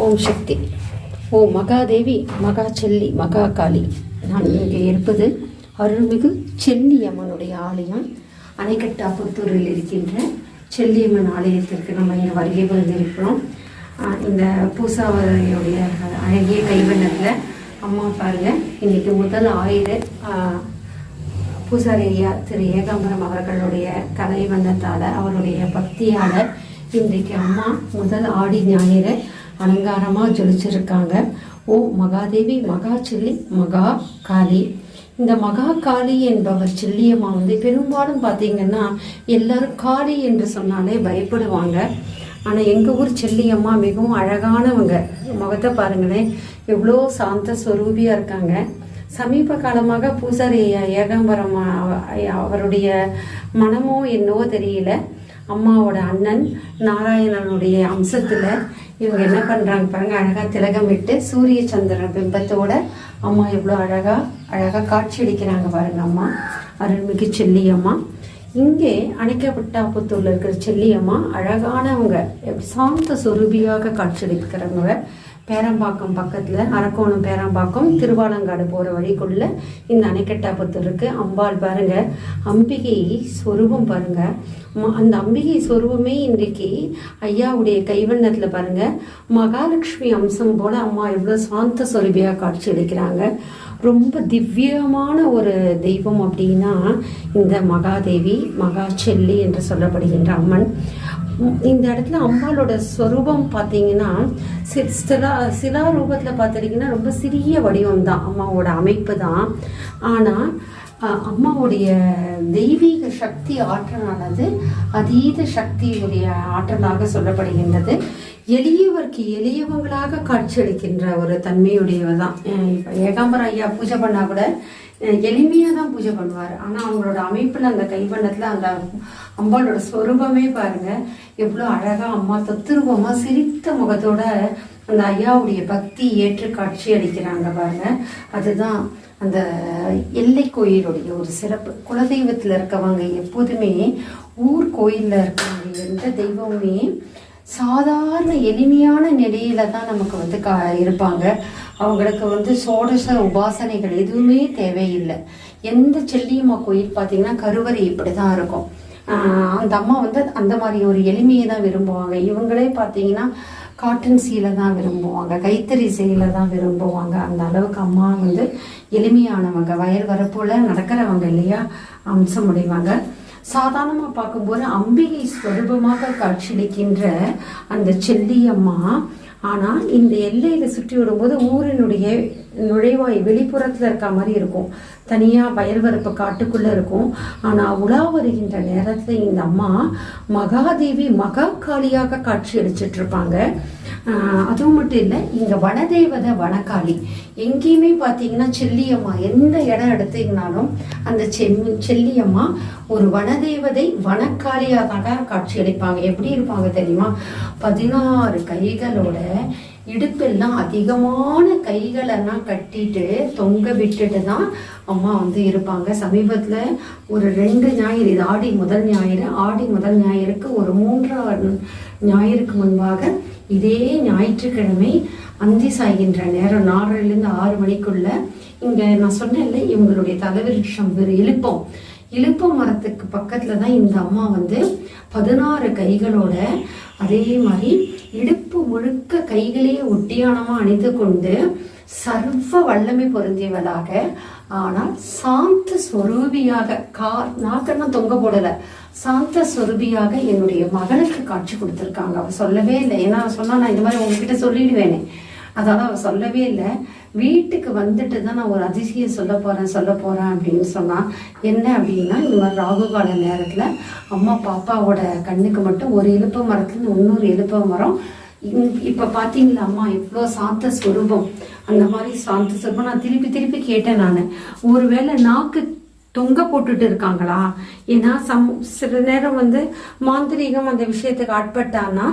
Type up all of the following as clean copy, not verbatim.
ஓம் சக்தி. ஓம் மகாதேவி, மகா செல்லி, மகா காளி. நான் இங்கே இருப்பது அருள்மிகு செல்லியம்மனுடைய ஆலயம். அணைக்கட்டாபுத்தூரில் இருக்கின்ற செல்லியம்மன் ஆலயத்திற்கு நம்ம இங்கே வருகை புரிந்திருக்கிறோம். இந்த பூசாவரையுடைய அழகிய கைவண்ணத்தில் அம்மா பாருங்க, இன்னைக்கு முதல் பூசாரி ஐயா திரு ஏகாம்பரம் அவர்களுடைய கலை வண்ணத்தால், அவருடைய பக்தியால் இன்றைக்கு அம்மா முதல் ஆடி ஞாயிறு அலங்காரமாக ஜொலிச்சிருக்காங்க. ஓ மகாதேவி, மகா செல்லி, மகா காளி. இந்த மகா காளி என்பவர் செல்லியம்மா பெரும்பாலும் பார்த்தீங்கன்னா எல்லாரும் காளி என்று சொன்னாலே பயப்படுவாங்க. ஆனால் எங்கள் ஊர் செல்லியம்மா மிகவும் அழகானவங்க. முகத்தை பாருங்களேன், எவ்வளோ சாந்த ஸ்வரூபியாக இருக்காங்க. சமீப காலமாக பூசாரி ஏகாம்பரம் அவருடைய மனமோ என்னவோ தெரியல, அம்மாவோட அண்ணன் நாராயணனுடைய அம்சத்தில் இவங்க என்ன பண்ணுறாங்க பாருங்கள், அழகாக திலகம் விட்டு சூரிய சந்திர பிம்பத்தோட அம்மா எவ்வளோ அழகாக காட்சி அளிக்கிறாங்க பாருங்கள். அம்மா அருள்மிகு செல்லியம்மா. இங்கே அணைக்கப்பட்டாபுத்தூரில் இருக்கிற செல்லியம்மா அழகானவங்க, சாந்த சொரூபியாக காட்சியளிக்கிறவங்க. பேரம்பாக்கம் பக்கத்தில், அரக்கோணம் பேரம்பாக்கம் திருவாலங்காடு போகிற வழிக்குள்ள இந்த அணைக்கட்டாபுத்தூர் இருக்குது. அம்பாள் பாருங்க, அம்பிகை ஸ்வரூபம் பாருங்க. அந்த அம்பிகை ஸ்வரூபமே இன்றைக்கு ஐயாவுடைய கைவண்ணத்தில் பாருங்க, மகாலட்சுமி அம்சம் போல அம்மா எவ்வளோ சாந்த சொரூபியாக காட்சி அளிக்கிறாங்க. ரொம்ப திவ்யமான ஒரு தெய்வம் அப்படின்னா இந்த மகாதேவி, மகா செல்லி என்று சொல்லப்படுகின்ற அம்மன். இந்த இடத்துல அம்பாளோட ஸ்வரூபம் பார்த்தீங்கன்னா சிலா ரூபத்தில் பார்த்துட்டிங்கன்னா ரொம்ப சிறிய வடிவம் தான் அம்மாவோட அமைப்பு தான். ஆனால் அம்மாவுடைய தெய்வீக சக்தி ஆற்றலானது அதீத சக்தியுடைய ஆற்றலாக சொல்லப்படுகின்றது. எளியவருக்கு எளியவங்களாக காட்சியளிக்கின்ற ஒரு தன்மையுடையவ தான். இப்போ ஏகாம்பரம் ஐயா பூஜை பண்ணால் கூட எளிமையாக தான் பூஜை பண்ணுவார். ஆனால் அவங்களோட அமைப்பில் அந்த கைவண்ணத்தில் அந்த அம்பாளோட ஸ்வரூபமே பாருங்கள் எவ்வளோ அழகாக அம்மா தத்துருவமாக சிரித்த முகத்தோட அந்த ஐயாவுடைய பக்தி ஏற்று காட்சி அளிக்கிறாங்க பாருங்க. அதுதான் அந்த எல்லை கோயிலுடைய ஒரு சிறப்பு. குலதெய்வத்தில் இருக்கவங்க எப்போதுமே ஊர் கோயிலில் இருக்கவங்க எந்த தெய்வமே சாதாரண எளிமையான நிலையில தான் நமக்கு இருப்பாங்க. அவங்களுக்கு சோடச உபாசனைகள் எதுவுமே தேவையில்லை. எந்த செல்லியம்மா கோயில் பார்த்தீங்கன்னா கருவறை இப்படி தான் இருக்கும். அந்த அம்மா அந்த மாதிரி ஒரு எளிமையை தான் விரும்புவாங்க. இவங்களே பார்த்தீங்கன்னா காட்டன் சீலை தான் விரும்புவாங்க, கைத்தறி சீலை தான் விரும்புவாங்க. அந்த அளவுக்கு அம்மா எளிமையானவங்க, வயல் வரப்போல நடக்கிறவங்க இல்லையா, அம்சம் உடையவங்க. சாதாரணமாக பார்க்கும்போது அம்பிகை ஸ்வரூபமாக காட்சியளிக்கின்ற அந்த செல்லியம்மா. ஆனால் இந்த எல்லையில் சுற்றி விடும்போது ஊரினுடைய நுழைவாய் வெளிப்புறத்தில் இருக்க மாதிரி இருக்கும், தனியாக வயல்வரப்பு காட்டுக்குள்ளே இருக்கும். ஆனால் உலா வருகின்ற நேரத்தில் இந்த அம்மா மகாதேவி, மகா காளியாக காட்சி அளிச்சிட்டு இருப்பாங்க. அதுவும் மட்டும் இல்லை, இங்கே வனதேவதை வனக்காளி. எங்கேயுமே பார்த்தீங்கன்னா செல்லியம்மா எந்த இடம் எடுத்தீங்கனாலும் அந்த செல்லியம்மா ஒரு வனதேவதை வனக்காளியாக தான் காட்சி அளிப்பாங்க. எப்படி இருப்பாங்க தெரியுமா? 16 கைகளோட, இடுப்பெல்லாம் அதிகமான கைகளெல்லாம் கட்டிட்டு தொங்க விட்டுட்டு தான் அம்மா இருப்பாங்க. சமீபத்தில் ஒரு 2 ஞாயிறு, இது ஆடி முதல் ஞாயிறு, ஆடி முதல் ஞாயிறுக்கு ஒரு 3ஆவது ஞாயிறுக்கு முன்பாக இதே ஞாயிற்றுக்கிழமை அந்தி சாய்கின்ற நேரம் 4லேருந்து 6 மணிக்குள்ள இங்கே நான் சொன்னேன்ல, இவங்களுடைய தலைவிருஷம் இலுப்ப மரத்துக்கு பக்கத்தில் தான் இந்த அம்மா 16 கைகளோட, அதே மாதிரி இடுப்பு முழுக்க கைகளையே ஒட்டியானமாக அணிந்து கொண்டு சர்வ வல்லமை பொருந்தியவதாக, ஆனால் சாந்த ஸ்வரூபியாக, நாக்கெல்லாம் தொங்க போடலை, சாந்த ஸ்வரூபியாக என்னுடைய மகளுக்கு காட்சி கொடுத்துருக்காங்க. அவள் சொல்லவே இல்லை. ஏன்னா சொன்னா நான் இந்த மாதிரி உங்ககிட்ட சொல்லிடுவேனே, அதனால அவள் சொல்லவே இல்லை. வீட்டுக்கு வந்துட்டு தான் நான் ஒரு அதிசயம் சொல்ல போகிறேன் அப்படின்னு சொன்னான். என்ன அப்படின்னா, இந்த மாதிரி ராகு கால நேரத்தில் அம்மா பாப்பாவோட கண்ணுக்கு மட்டும் ஒரு இலுப்ப மரத்துல இன்னொரு இலுப்ப மரம். இப்போ பார்த்தீங்களா அம்மா எவ்வளோ சாந்த ஸ்வரூபம், அந்த மாதிரி சாந்த ஸ்வரூபம். நான் திருப்பி கேட்டேன் நான், ஒருவேளை நாக்கு தொங்க போட்டுட்டு இருக்காங்களா? ஏன்னா சில நேரம் மாந்திரீகம் அந்த விஷயத்துக்கு ஆட்பட்டானா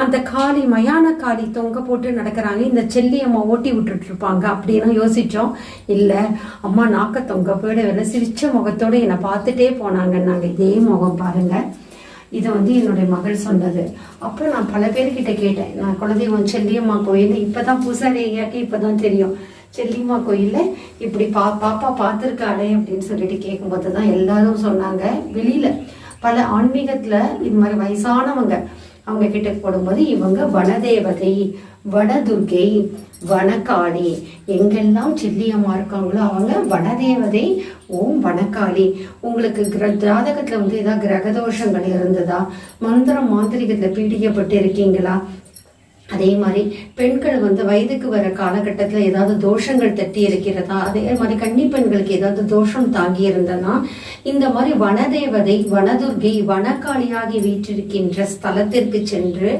அந்த காளி, மயான காளி தொங்க போட்டு நடக்கிறாங்க, இந்த செல்லியம்மா ஓட்டி விட்டுட்டு இருப்பாங்க அப்படின்னு யோசிச்சோம். இல்லை, அம்மா நாக்க தொங்க போயிட சிரிச்ச முகத்தோடு என்னை பார்த்துட்டே போனாங்க. நாங்கள் இதே முகம் பாருங்க, இதை வந்து என்னுடைய மகள் சொன்னது. அப்புறம் நான் பல பேர்கிட்ட கேட்டேன். நான் குலதெய்வம் செல்லியம்மா கோயில் இப்போதான் பூசாரி ஐயாக்கு இப்போதான் தெரியும். செல்லியம்மா கோயிலில் இப்படி பாப்பா பார்த்துருக்காளே அப்படின்னு சொல்லிட்டு கேட்கும்போது தான் எல்லாரும் சொன்னாங்க. வெளியில் பல ஆன்மீகத்தில் இது மாதிரி வயசானவங்க அவங்க கிட்ட போடும்போது இவங்க வனதேவதை, வனதுர்கை, வனக்காளி, எங்கெல்லாம் செல்லியம்மா இருக்காங்களோ அவங்க வனதேவதை, ஓம் வனக்காளி. உங்களுக்கு ஜாதகத்துல வந்து ஏதாவது கிரகதோஷங்கள் இருந்ததா, மந்திரம் மாந்திரிகத்துல பீடிக்கப்பட்டு இருக்கீங்களா, அதே மாதிரி பெண்கள் வந்து வயதுக்கு வர காலகட்டத்தில் ஏதாவது தோஷங்கள் தட்டி இருக்கிறதா, அதே மாதிரி கன்னி பெண்களுக்கு ஏதாவது தோஷம் தாங்கி இருந்தனா இந்த மாதிரி வனதேவதை, வனதுர்கை, வனக்காளியாகி வீற்றிருக்கின்ற ஸ்தலத்திற்கு சென்று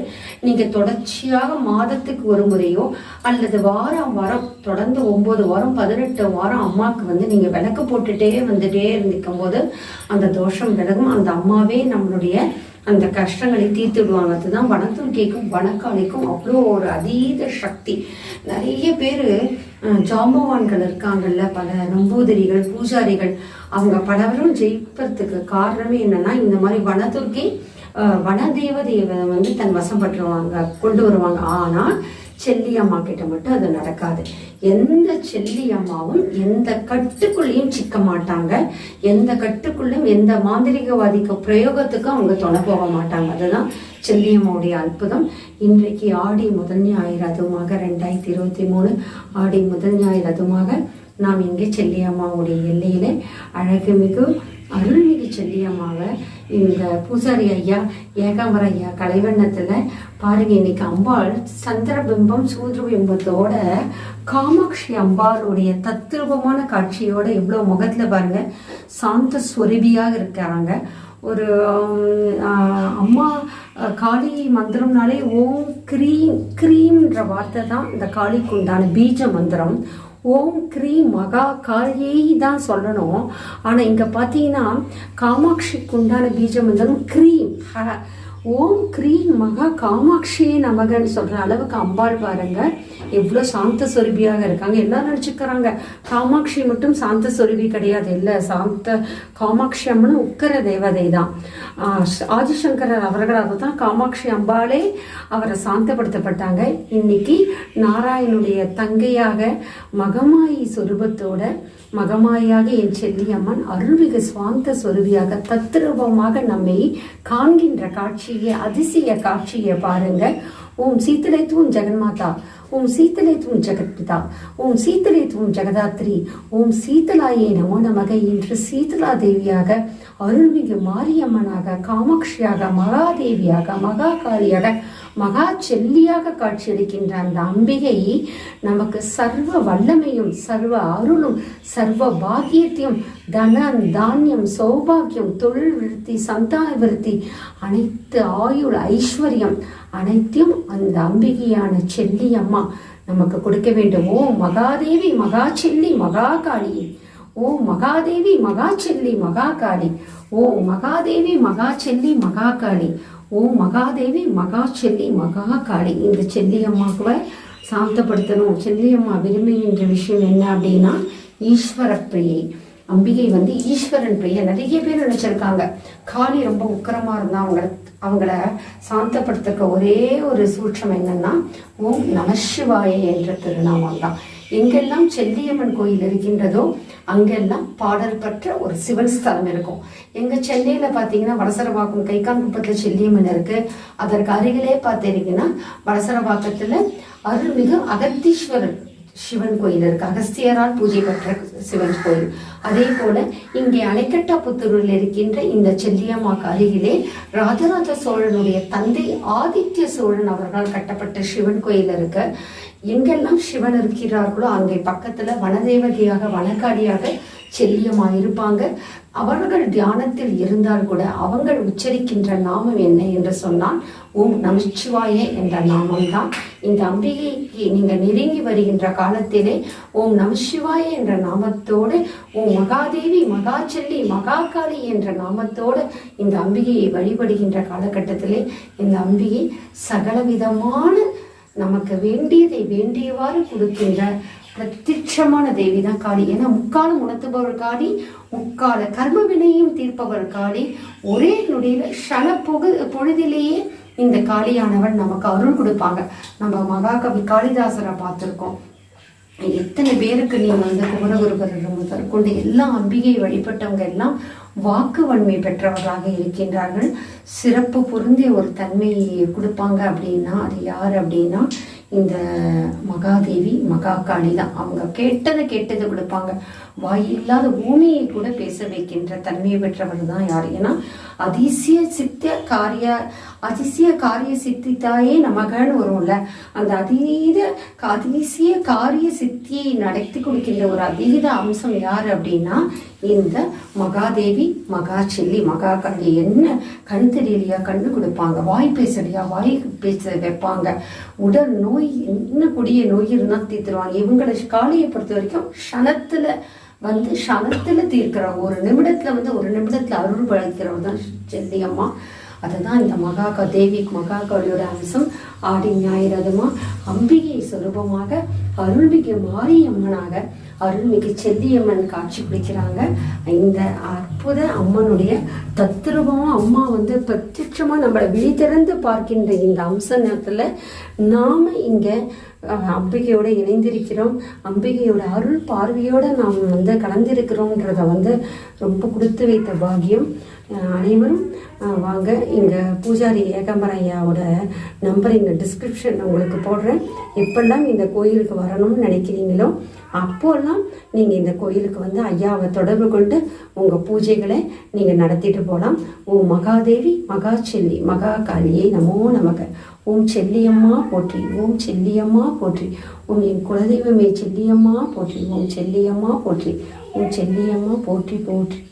நீங்க தொடர்ச்சியாக மாதத்துக்கு ஒரு முறையோ அல்லது வாரம் தொடர்ந்து 9 வாரம் 18 வாரம் அம்மாவுக்கு வந்து நீங்க விளக்கு போட்டுட்டே வந்துட்டே இருந்திருக்கும் போது அந்த தோஷம் விலகும். அந்த அம்மாவே நம்மளுடைய அந்த கஷ்டங்களை தீர்த்துடுவாங்க. அதுதான் வனதுர்க்கைக்கும் வனக்காளிக்கும் அவ்வளோ ஒரு அதீத சக்தி. நிறைய பேர் ஜாம்பவான்கள் இருக்காங்கல்ல, பல நம்பூதிரிகள், பூஜாரிகள், அவங்க பலவரும் ஜெயிப்பதற்கு காரணமே என்னன்னா இந்த மாதிரி வனதுர்க்கை வனதேவதையை வந்து தன் வசப்பட்டுருவாங்க, கொண்டு வருவாங்க. ஆனால் செல்லியம்மா கிட்ட மட்டும் அது நடக்காது. எந்த செல்லியம்மாவும் எந்த கட்டுக்குள்ளேயும் சிக்க மாட்டாங்க, எந்த கட்டுக்குள்ளையும் எந்த மாந்திரிகவாதிக்க பிரயோகத்துக்கும் அவங்க துணை போக மாட்டாங்க. அதுதான் செல்லியம்மாவுடைய அற்புதம். இன்றைக்கு ஆடி முதல் ஞாயிறு அதுமாக 2023 ஆடி முதல் ஞாயிறு அதுமாக நாம் இங்கே செல்லியம்மாவுடைய எல்லையிலே அழகுமிகு அருள்மிகு செல்லியம்மாவை இந்த பூசாரி ஐயா ஏகாம்பர ஐயா கலைவண்ணத்துல பாருங்க. இன்னைக்கு அம்பாள் சந்திரபிம்பம் சூத்ரபிம்பத்தோட காமாட்சி அம்பாளுடைய தத்ரூபமான காட்சியோட எவ்வளவு முகத்துல பாருங்க சாந்த ஸ்வரூபியாக இருக்காங்க. ஒரு அம்மா காளி மந்திரம்னாலே ஓம் கிரீம், கிரீம்ன்ற வார்த்தை தான் இந்த காளிக்கு உண்டான பீஜ மந்திரம். ஓம் கிரீம் மகா காளியை தான் சொல்லணும். ஆனால் இங்கே பார்த்தீங்கன்னா காமாட்சிக்கு உண்டான பீஜ மந்திரம் கிரீம். ஓம் கிரீம் மகா காமாட்சியே நமகன்னு சொல்கிற அளவுக்கு அம்பாள் பாருங்க எவ்வளோ சாந்த சொருபியாக இருக்காங்க. எல்லாரும் நினச்சிக்கிறாங்க காமாட்சி மட்டும் சாந்த சொருபி கிடையாது. இல்லை, சாந்த காமாட்சி அம்மனும் உக்கர தேவதை தான். ஆதிசங்கரர் அவர்களாக தான் காமாட்சி அம்பாளே அவரை சாந்தப்படுத்தப்பட்டாங்க. இன்னைக்கு நாராயணுடைய தங்கையாக மகமாயி சொரூபத்தோட மகமாயாக என் செல்லியம்மன் அருள்மிகு சுவாந்த சொருவியாக தத்ரூபமாக நம்மை காண்கின்ற காட்சியை, அதிசய காட்சியை பாருங்க. ஓம் சீத்தலை தூண் ஜெகன்மாதா, ஓம் சீத்தலை தூண் ஜெகத்பிதா, ஓம் சீத்தலை தூண் ஜெகதாத்ரி, ஓம் சீத்தலாயே நமோ நமக என்று சீத்தலா தேவியாக, அருள்மிகு மாரியம்மனாக, காமாட்சியாக, மகாதேவியாக, மகா காளியாக, மகா செல்லியாக காட்சியளிக்கின்ற அந்த அம்பிகை நமக்கு சர்வ வல்லமையும் சர்வ அருளும் சர்வ பாக்கியத்தையும் தனம் தானியம் சௌபாகியம் தொழில் விருத்தி சந்தான விருத்தி அனைத்து ஆயுள் ஐஸ்வர்யம் அனைத்தையும் அந்த அம்பிகையான செல்லி அம்மா நமக்கு கொடுக்க வேண்டும். ஓ மகாதேவி மகா செல்லி மகா காளி, ஓ மகாதேவி மகா செல்லி மகா காளி, ஓ மகாதேவி மகா செல்லி மகா காளி, ஓ மகாதேவி மகா செல்லி மகா காளி. இந்த செல்லியம்மாவை சாந்தப்படுத்தணும். செல்லியம்மா விரும்புகின்ற விஷயம் என்ன அப்படின்னா ஈஸ்வர பிரியை. அம்பிகை வந்து ஈஸ்வரன் பிரியை. நிறைய பேர் நினைச்சிருக்காங்க காளி ரொம்ப உக்கரமா இருந்தா அவங்கள சாந்தப்படுத்துக்க ஒரே ஒரு சூட்சம் என்னன்னா ஓம் நமசிவாய என்ற திருநாமம் தான். எங்கெல்லாம் செல்லியம்மன் கோயில் இருக்கின்றதோ அங்கெல்லாம் பாடல் பெற்ற ஒரு சிவன் ஸ்தலம் இருக்கும். எங்க சென்னையில பாத்தீங்கன்னா வடசரவாக்கம் கைகான்குப்பத்துல செல்லியம்மன் இருக்கு. அதற்கு அருகிலே பார்த்தீங்கன்னா வடசரவாக்கத்துல அருள்மிகு அகத்தீஸ்வரர் சிவன் கோயில் இருக்கு. அகஸ்தியரால் பூஜை பெற்ற சிவன் கோயில். அதே போல இங்கே அணைக்கட்டாபுத்தூரில் இருக்கின்ற இந்த செல்லியம்மாக்கு அருகிலே ராஜராஜ சோழனுடைய தந்தை ஆதித்ய சோழன் அவர்களால் கட்டப்பட்ட சிவன் கோயில் இருக்கு. எங்கெல்லாம் சிவன் இருக்கிறார்களோ அங்கே பக்கத்துல வனதேவதையாக வனக்காளியாக செல்லியம்மா இருப்பாங்க. அவர்கள் தியானத்தில் இருந்தால் கூட அவங்கள் உச்சரிக்கின்ற நாமம் என்ன என்று சொன்னால் ஓம் நமசிவாய என்ற நாமம் தான். இந்த அம்பிகைக்கு நீங்க நெருங்கி வருகின்ற காலத்திலே ஓம் நமசிவாய என்ற நாமத்தோடு ஓம் மகாதேவி மகா செல்லி மகா காளி என்ற நாமத்தோடு இந்த அம்பிகையை வழிபடுகின்ற காலகட்டத்திலே இந்த அம்பிகை சகலவிதமான நமக்கு வேண்டியதை வேண்டியவாறு கொடுக்கின்ற பிரத்யட்சமான தேவி தான் காளி. ஏன்னா முக்காலம் உணர்த்துபவர் காளி, முக்கால கர்ம வினையும் தீர்ப்பவர் காளி. ஒரே நொடியில பொழுதிலேயே இந்த காளியானவன் நமக்கு அருள் கொடுப்பாங்க. நம்ம மகாகவி காளிதாசரை பார்த்துருக்கோம். எத்தனை பேருக்கு நீங்கள் குமரகுருபரர் முதற்கொண்டு எல்லா அம்பிகை வழிபட்டவங்க எல்லாம் வாக்கு வன்மை பெற்றவர்களாக இருக்கின்றார்கள். சிறப்பு பொருந்திய ஒரு தன்மையை கொடுப்பாங்க அப்படின்னா அது யார் அப்படின்னா இந்த மகாதேவி மகாகாளி தான். அவங்க கேட்டதை கொடுப்பாங்க. வாயில்லாத பூமியை கூட பேச வைக்கின்ற தன்மையை பெற்றவர் தான் யார்? ஏன்னா அதிசய காரிய சித்தித்தாயே நமகன்னு வரும்ல, அந்த அதிசய காரிய சித்தியை நடத்தி கொடுக்கின்ற ஒரு அதீத அம்சம் யார் அப்படின்னா இந்த மகாதேவி மகாச்செல்லி மகாகாளி. என்ன கண் தெரியலையா கண்ணு கொடுப்பாங்க, வாய் பேசலையா வாய் பேச வைப்பாங்க, உடல் நோய் என்ன கொடிய நோய் இருந்தால் தீர்த்துருவாங்க. இவங்களை காளியை பொறுத்த வரைக்கும் க்ஷணத்துல தீர்க்கிறவங்க. ஒரு நிமிடத்துல அருள் பழிக்கிறவங்க தான் செல்லியம்மா. அதுதான் இந்த மகாகாளியோட அம்சம். ஆடி ஞாயிறு அதுமா அம்பிகை சுரூபமாக அருள்மிகு மாரியம்மனாக அருள்மிகு செல்லியம்மன் காட்சி பிடிக்கிறாங்க. இந்த அற்புத அம்மனுடைய தத்ரூபமா அம்மா பிரத்யட்சமா நம்மளை விழித்திறந்து பார்க்கின்ற இந்த அம்ச நேரத்துல நாம இங்க அம்பிகையோட இணைந்திருக்கிறோம். அம்பிகையோட அருள் பார்வையோட நாம் கலந்திருக்கிறோம்ன்றத ரொம்ப கொடுத்து வைத்த பாக்கியம். அனைவரும் வாங்க, இங்கே பூஜாரி ஏகாம்பர ஐயாவோட நம்பர் இங்கே டிஸ்கிரிப்ஷன் உங்களுக்கு போடுறேன். எப்பெல்லாம் இந்த கோயிலுக்கு வரணும்னு நினைக்கிறீங்களோ அப்போல்லாம் நீங்கள் இந்த கோயிலுக்கு ஐயாவை தொடர்பு கொண்டு உங்கள் பூஜைகளை நீங்கள் நடத்திட்டு போகலாம். ஓம் மகாதேவி மகாச்செல்லி மகாகாளியை நமோ நமக. ஓம் செல்லியம்மா போற்றி, ஓம் செல்லியம்மா போற்றி, ஓம் என் குலதெய்வமே செல்லியம்மா போற்றி, ஓம் செல்லியம்மா போற்றி, ஓம் செல்லியம்மா போற்றி போற்றி.